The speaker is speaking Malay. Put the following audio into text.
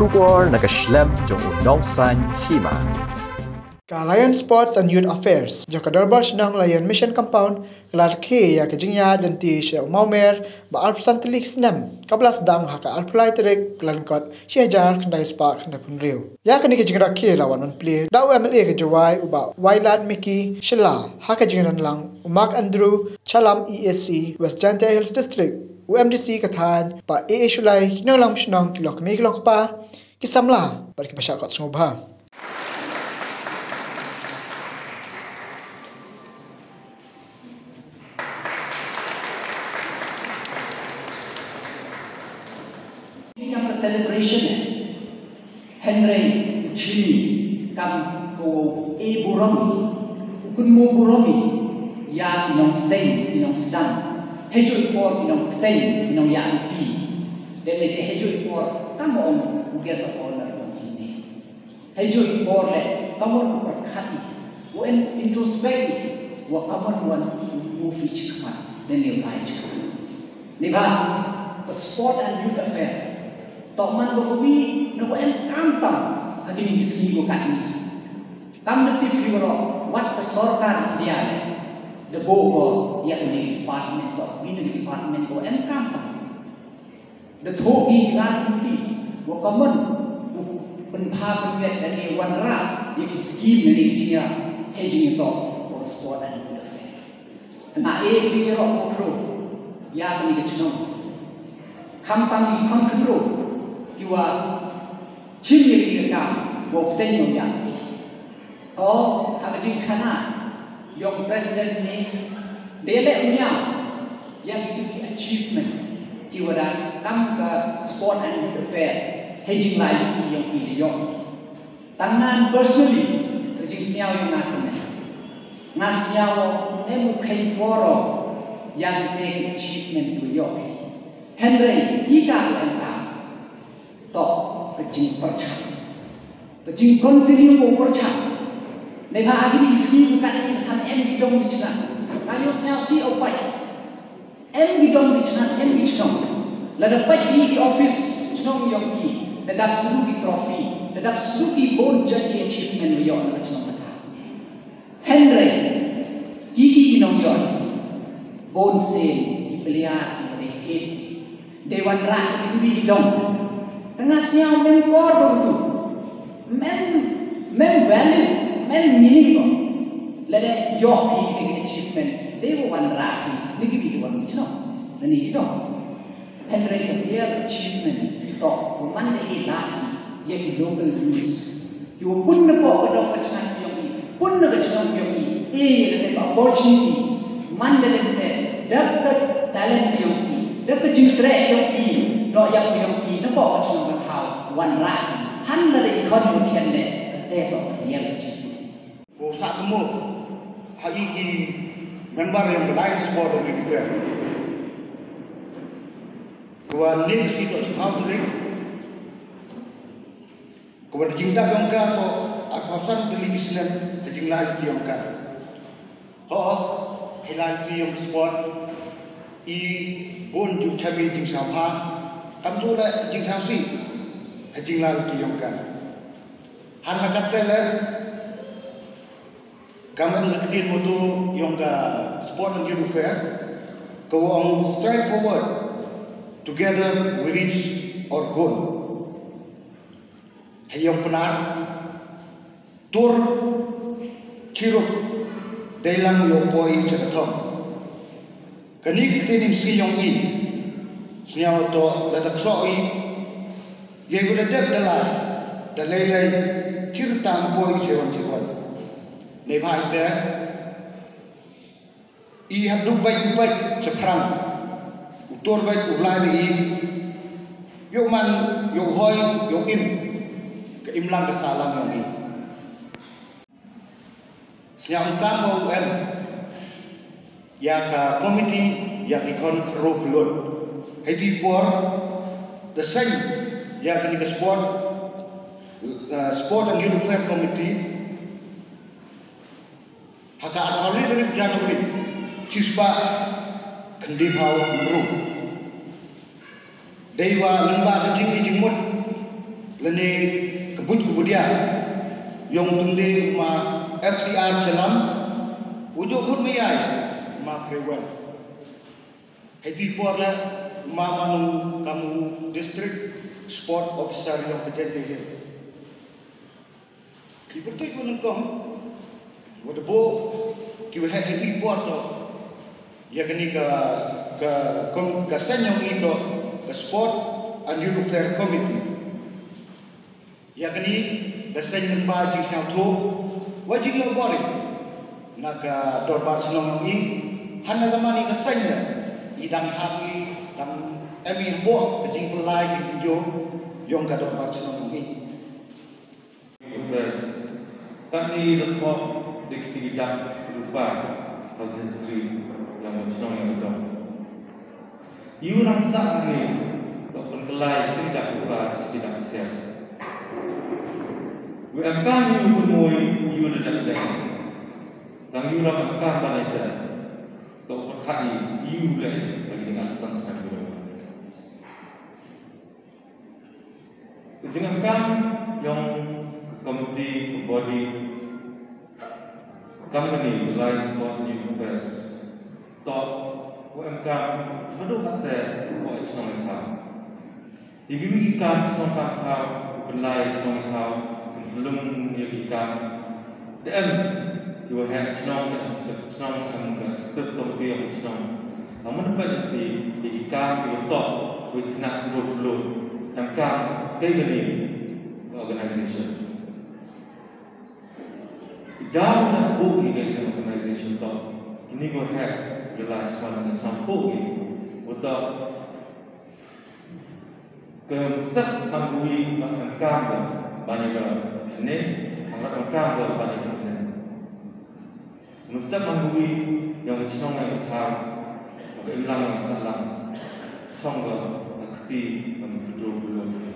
Shubor nakaslem jong unongsan Hima. Lion Sports and Youth Affairs, Joka Darbar Sdang Lion Mission Compound, Jingrakhe ya Kejingya dan ti Syekh Maumer, ba Arpsan Telik Sdang, kablas dang haka Arpulai Terik, Lankot, Syejar, Kendai Spark, Nepun Riu. Ya kini Jingrakhe lawan on play, daw MLA ke Jowai, uba Wailat Miki, Shela, haka Jingran Lang, Umak Andrew, Chalam ESC, West Jante Hills District, UMDC Kathan, pa AA Shulai, Kinalang Shnong, Kilok Mi Kilok Pa, Kisamla, bagi masyarakat Sumubha. Celebration Henry Jubilee kam ko e buromi kun mo buromi ya inong Sdang inong Sdang hejo por inong Ptay inong ya ti dele de hejo por kamon ugesa por na ko ini hejo por le kamon perkhati when introspect wa kamon wan mu fich kama dele lai chama niba sport and youth affair Toman bokowi no em kampang hadi ni sini ko kan kam de tip yo what the sarkar dia the bogo ya ni department to ni department ko em kampang the thobi ran ti wo common pen pha pen vet ni wan ra ni scheme ni dia hedging to or sport and na e ti ro ko kro ya ni ke chno kampang ni khon khro Kiwa ciri yang kam, waktu yang yang. Oh, hajin kana, yang presiden ni, dia le punya, yang itu di achievement. Kiwa dah kam ke sport and youth affair, hajin lain tu yang pilih yang. Tangan personally, hajin siapa yang nasinya mungkin poro yang di achievement tu yang. Henry, kita yang to kecing percaya, kecing continue percaya. Neba agri isi bukan ini kan bidong di sana. Kayu siasi opai, bidong di sana, bidong. Lalu pai di office cuma yang ki, tetap suki trofi, tetap suki bon jadi achievement yang cuma kata. Henry, gigi nong yon, bon sen dipelihara oleh Dewan Rakyat itu bidong. Tengah siang mengkor begitu, value, meaning, lada yoki dengan achievement, dewan rakyat, ni kita buat macam mana? Ni kita, Henry dia achievement itu, mana dia lagi, yang local news, you pun nak buat macam mana yang ni, pun nak macam yang ni, ada opportunity, mana dia dapat talent yang ni, dapat Jingrakhe yang ni. Dok yang ini nak macam tahu wan rakyat, hanya dari konflik ni, tetap yang macam. Kau saat temu hari ini member yang Lion Sport dan Youth Affair. Kau ni mesti tak semua tu ni. Kau berjingdak yang kau atau apa-apa tu lagi senang berjinglah itu yang kau. Hilang itu yang sport, pun juga cari jingsaha. Kamu tu lah jing sahsi, jing lalu tu yang kan. Hanya kata lah, kamu mengerti moto yang ka sport and youth affair, kau ang strive forward, together we reach our goal. Yang benar, tur ciruk dalam yang poi cerita. Kenik kita ni mesti yang ini. Senyap tu dah soi, dia guna dah lelai cerita boy cewan. Nebhai tu, hidup baik seperang, utur baik ulai ni, yuk man, yuk hoi, yuk keimlang kesalahan yang ni. Senyap kamu ya ka komiti yang ikon keruh lut. Hadi por the same yang kini ke sport and youth affair committee haka alhamdulillah dari Januari cispa kendi bau meru dewa lemba kecing mut lene kebut-kebudia yang tumde ma FCR Celam ujo khurmiyai ma prewel hedi porla ma manu kamu district sport officer yang kerja he ki betul ko nangkong wadbo ki we hedi port to ya kini ka senyong itu ke sport and youth affairs committee ya kini dasar membaca siapa tu wajib yang boleh nak dorbar senang ini hanya lemani kesannya idang hapi dan emi buat kecing pelai kecing jo yang ke dorbar senang ini. Kami rekod di ketiga berupa history yang macam yang betul. Iu rasa ni doktor kelai tidak berupa tidak siap. We've come you more you the day. Tang you ram ka ba ni da. To pa khai you le bagi dengan sansan dulu. Jingrakhe yang komite body company Alliance Sports Youth Affairs. To we've come madu kata ko ichno ka. Igi ikan ichno ka penlai ichno ka belum diakikan dan dua hari senang dan senang dan setelah yang senang namun pada diakikan diutak kena dulu tangkap tegani organisasi dalam buku ini organisasi itu ini dua hari jelas mana sampai untuk konsep anggui tangkap banyak ini anak angkat pada ini. Mesti menggui yang cong yang tahu, bagi ulang yang salah, cong akti yang betul-betul.